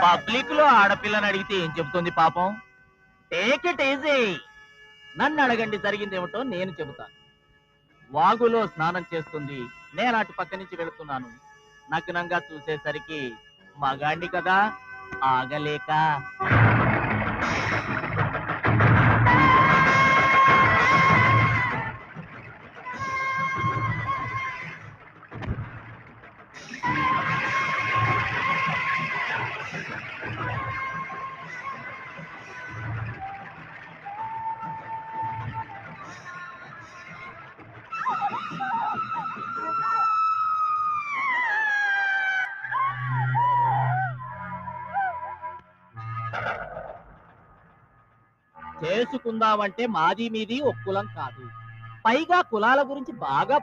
Public లో ఆడపిల్లని అడిగితే ఏం చెబుతుంది పాపం? Take it easy. నన్ను అడగండి, జరిగిందేమిటో నేను చెబుతాను. వాగులో స్నానం చేస్తుంది, నేను అటు పక్క నుంచి వెళుతున్నాను. నగ్నంగా చూసేసరికి మగాండి కదా, ఆగలేక. చేసుకుందామంటే మాది మీది ఒక్కులం కాదు. పైగా కులాల గురించి బాగా